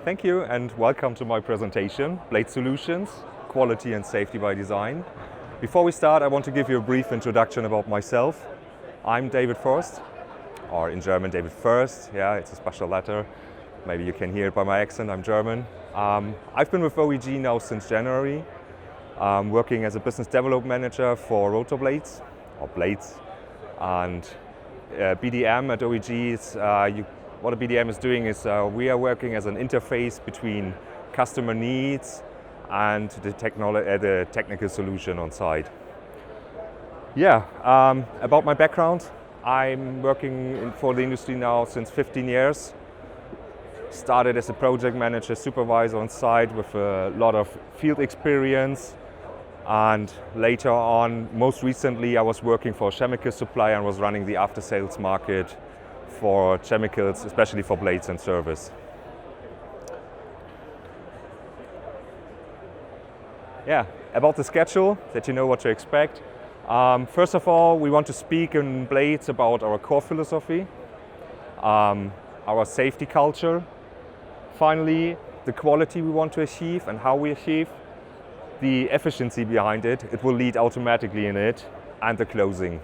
Thank you and welcome to my presentation, Blade Solutions, Quality and Safety by Design. Before we start, I want to give you a brief introduction about myself. I'm David Först, or in German, David Först. Yeah, it's a special letter. Maybe you can hear it by my accent, I'm German. I've been with OEG now since January, working as a business development manager for rotor blades, or blades. And BDM at OEG is, what a BDM is doing is we are working as an interface between customer needs and the technical solution on site. Yeah, about my background, I'm working for the industry now since 15 years. Started as a project manager, supervisor on site with a lot of field experience. And later on, most recently, I was working for a chemical supplier and was running the after-sales market for chemicals, especially for blades and service. Yeah, about the schedule, that you know what to expect. First of all, we want to speak in Blades about our core philosophy, our safety culture. Finally, the quality we want to achieve and how we achieve, the efficiency behind it, it will lead automatically in it, and the closing.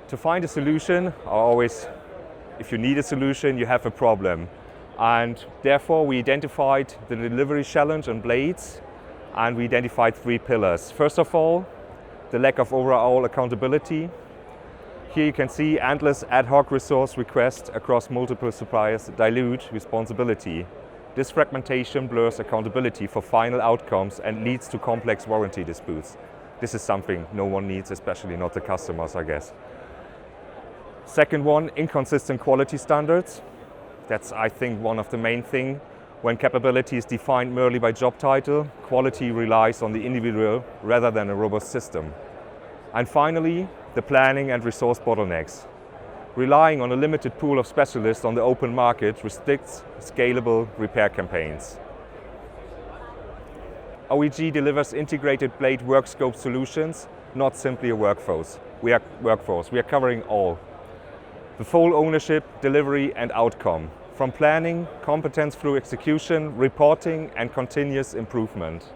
To find a solution, if you need a solution, you have a problem. And therefore, we identified the delivery challenge on blades, and we identified 3 pillars. First of all, the lack of overall accountability. Here you can see endless ad hoc resource requests across multiple suppliers dilute responsibility. This fragmentation blurs accountability for final outcomes and leads to complex warranty disputes. This is something no one needs, especially not the customers, I guess. Second one, inconsistent quality standards. That's, I think, one of the main things. When capability is defined merely by job title, quality relies on the individual rather than a robust system. And finally, the planning and resource bottlenecks. Relying on a limited pool of specialists on the open market restricts scalable repair campaigns. OEG delivers integrated blade workscope solutions, not simply a workforce. We are covering all. The full ownership, delivery and outcome. From planning, competence through execution, reporting and continuous improvement.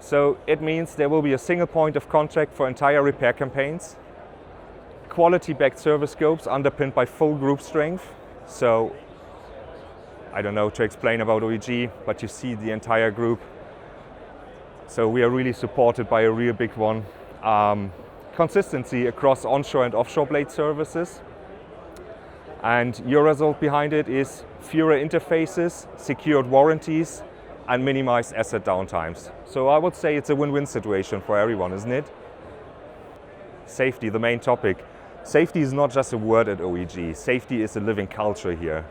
So it means there will be a single point of contact for entire repair campaigns. Quality-backed service scopes underpinned by full group strength. So, I don't know to explain about OEG, but you see the entire group. So we are really supported by a real big one. Consistency across onshore and offshore blade services. And your result behind it is fewer interfaces, secured warranties, and minimized asset downtimes. So I would say it's a win-win situation for everyone, isn't it? Safety, the main topic. Safety is not just a word at OEG. Safety is a living culture here.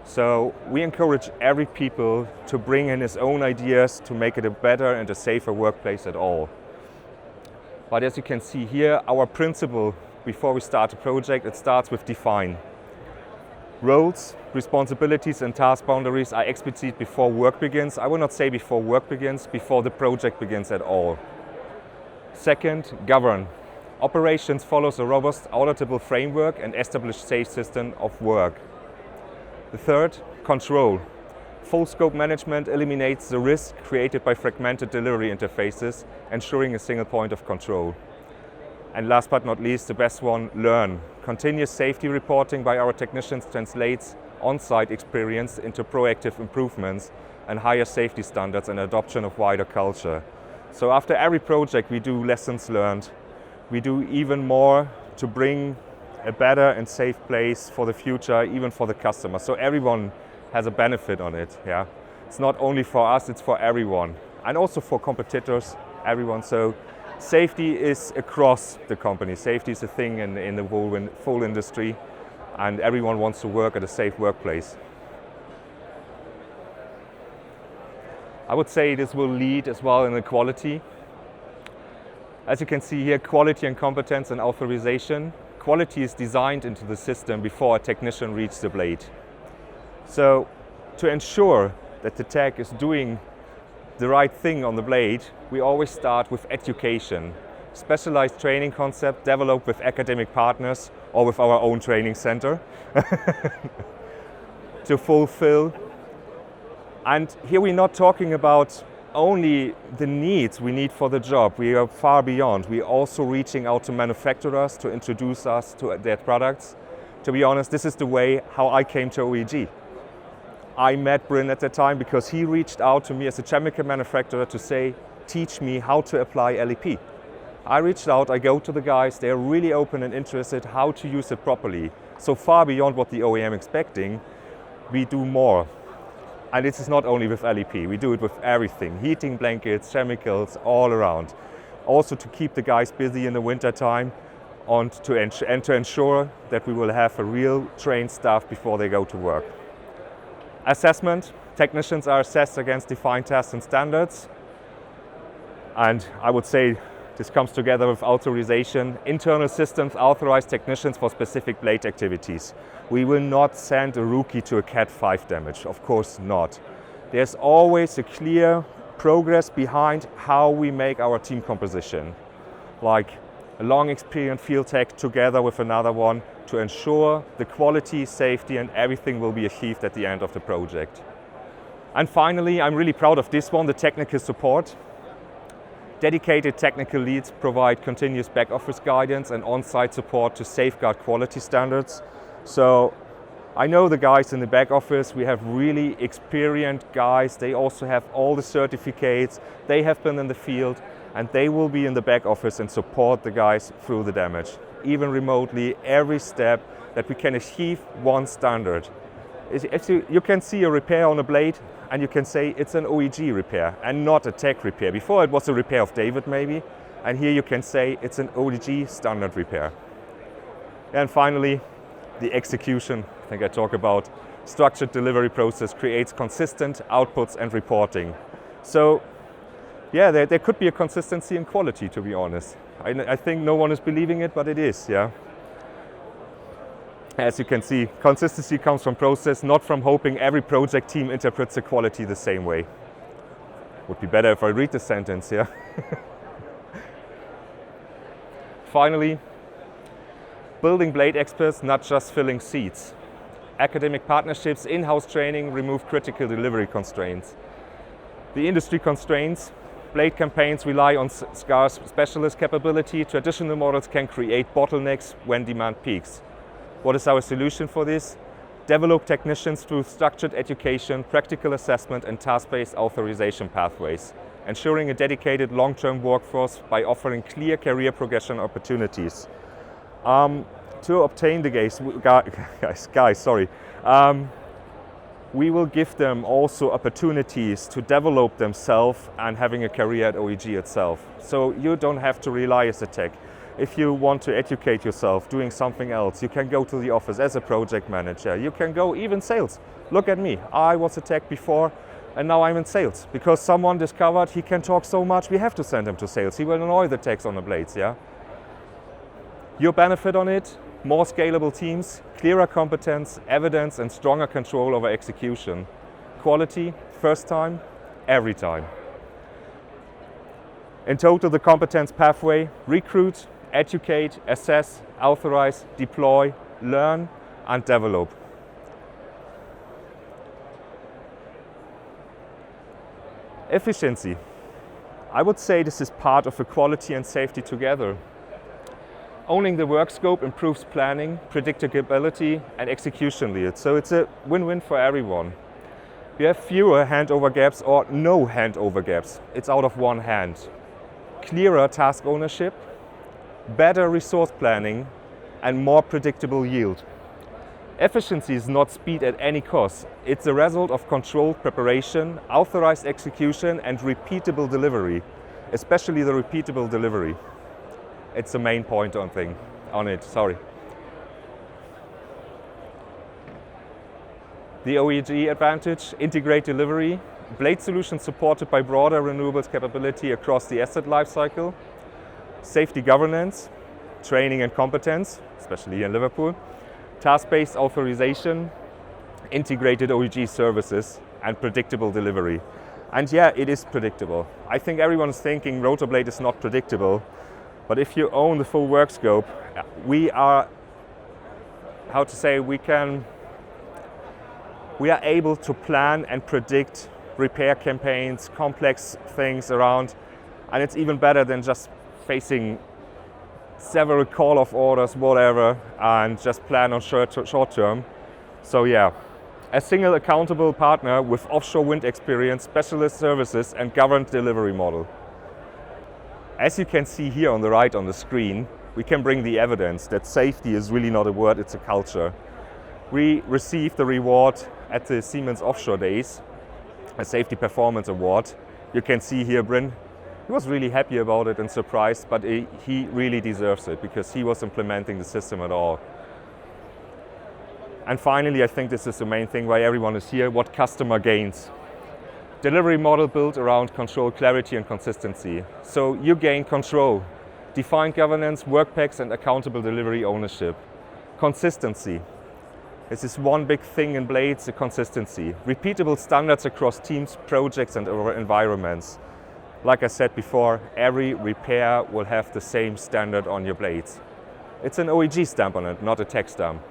So we encourage every people to bring in his own ideas to make it a better and a safer workplace at all. But as you can see here, our principle before we start a project, it starts with define. Roles, responsibilities and task boundaries are explicit before work begins. I will not say before work begins, before the project begins at all. Second, govern. Operations follows a robust, auditable framework and established safe system of work. The third, control. Full scope management eliminates the risk created by fragmented delivery interfaces, ensuring a single point of control. And last but not least, the best one, learn. Continuous safety reporting by our technicians translates on-site experience into proactive improvements and higher safety standards and adoption of wider culture. So after every project we do lessons learned. We do even more to bring a better and safe place for the future, even for the customer. So everyone has a benefit on it. Yeah, it's not only for us, it's for everyone. And also for competitors, everyone. So safety is across the company. Safety is a thing in the whole industry. And everyone wants to work at a safe workplace. I would say this will lead as well in the quality. As you can see here, quality and competence and authorization. Quality is designed into the system before a technician reaches the blade. So to ensure that the tech is doing the right thing on the blade, we always start with education. Specialized training concept developed with academic partners or with our own training center to fulfill And here we're not talking about only the needs we need for the job. We are far beyond. We're also reaching out to manufacturers to introduce us to their products. To be honest, this is the way how I came to OEG. I met Bryn at the time because he reached out to me as a chemical manufacturer to say, teach me how to apply LEP. I reached out, I go to the guys, they're really open and interested how to use it properly. So far beyond what the OEM expecting, we do more. And this is not only with LEP, we do it with everything, heating blankets, chemicals, all around. Also to keep the guys busy in the winter time and to ensure that we will have a real trained staff before they go to work. Assessment, technicians are assessed against defined tests and standards. And I would say this comes together with authorization. Internal systems authorize technicians for specific blade activities. We will not send a rookie to a Cat 5 damage, of course not. There's always a clear progress behind how we make our team composition. Like a long experienced field tech together with another one to ensure the quality, safety and everything will be achieved at the end of the project. And finally, I'm really proud of this one, the technical support. Dedicated technical leads provide continuous back office guidance and on-site support to safeguard quality standards. So I know the guys in the back office, we have really experienced guys. They also have all the certificates. They have been in the field and they will be in the back office and support the guys through the damage. Even remotely, every step that we can achieve one standard. If you can see a repair on a blade and you can say it's an OEG repair and not a tech repair. Before it was a repair of David maybe, and here you can say it's an OEG standard repair. And finally, the execution. I think I talk about structured delivery process creates consistent outputs and reporting. So yeah, there could be a consistency in quality, to be honest. I think no one is believing it, but it is, yeah. As you can see, consistency comes from process, not from hoping every project team interprets the quality the same way. Would be better if I read the sentence, yeah. Finally, building blade experts, not just filling seats. Academic partnerships, in-house training remove critical delivery constraints. The industry constraints, blade campaigns rely on scarce specialist capability. Traditional models can create bottlenecks when demand peaks. What is our solution for this? Develop technicians through structured education, practical assessment and task-based authorization pathways, ensuring a dedicated long-term workforce by offering clear career progression opportunities. To obtain the we will give them also opportunities to develop themselves and having a career at OEG itself. So you don't have to rely as a tech. If you want to educate yourself doing something else, you can go to the office as a project manager. You can go even sales. Look at me. I was a tech before and now I'm in sales because someone discovered he can talk so much, we have to send him to sales. He will annoy the techs on the blades, yeah? Your benefit on it, more scalable teams, clearer competence, evidence and stronger control over execution. Quality, first time, every time. In total, the competence pathway, recruit, educate, assess, authorize, deploy, learn and develop. Efficiency. I would say this is part of the quality and safety together. Owning the work scope improves planning, predictability and execution lead. So it's a win-win for everyone. We have fewer handover gaps or no handover gaps. It's out of one hand. Clearer task ownership, better resource planning and more predictable yield. Efficiency is not speed at any cost. It's a result of controlled preparation, authorized execution and repeatable delivery, especially the repeatable delivery. It's the main point on it. The OEG advantage, integrate delivery, blade solutions supported by broader renewables capability across the asset lifecycle, safety governance, training and competence, especially in Liverpool, task-based authorization, integrated OEG services, and predictable delivery. And yeah, it is predictable. I think everyone is thinking rotor blade is not predictable, but if you own the full work scope, we are, we we are able to plan and predict repair campaigns, complex things around, and it's even better than just facing several call-off orders, whatever, and just plan on short term. So yeah, a single accountable partner with offshore wind experience, specialist services and governed delivery model. As you can see here on the right on the screen, we can bring the evidence that safety is really not a word, it's a culture. We received the reward at the Siemens Offshore Days, a Safety Performance Award. You can see here Bryn, he was really happy about it and surprised, but he really deserves it because he was implementing the system at all. And finally, I think this is the main thing why everyone is here, what customer gains. Delivery model built around control, clarity and consistency. So you gain control, defined governance, work packs and accountable delivery ownership. Consistency. This is one big thing in blades, the consistency. Repeatable standards across teams, projects and environments. Like I said before, every repair will have the same standard on your blades. It's an OEG stamp on it, not a tech stamp.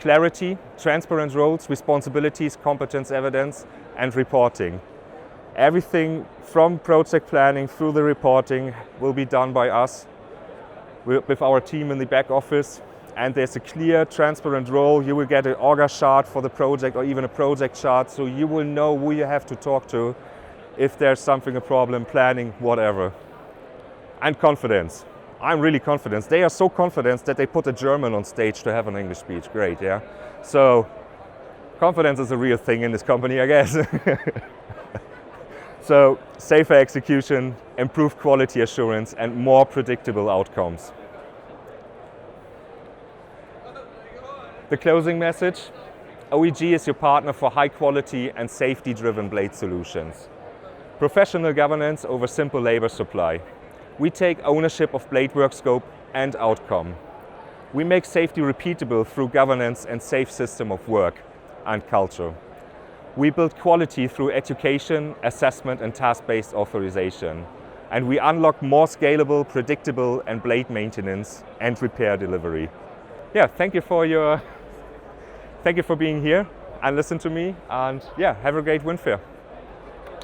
Clarity, transparent roles, responsibilities, competence evidence, and reporting. Everything from project planning through the reporting will be done by us with our team in the back office. And there's a clear, transparent role. You will get an orga chart for the project or even a project chart, so you will know who you have to talk to if there's something, a problem, planning, whatever. And confidence. I'm really confident. They are so confident that they put a German on stage to have an English speech. Great, yeah? So, confidence is a real thing in this company, I guess. So, safer execution, improved quality assurance, and more predictable outcomes. The closing message: OEG is your partner for high quality and safety-driven blade solutions. Professional governance over simple labor supply. We take ownership of blade work scope and outcome. We make safety repeatable through governance and safe system of work and culture. We build quality through education, assessment and task-based authorization. And we unlock more scalable, predictable and blade maintenance and repair delivery. Yeah, thank you for being here and listen to me, and yeah, have a great wind fair.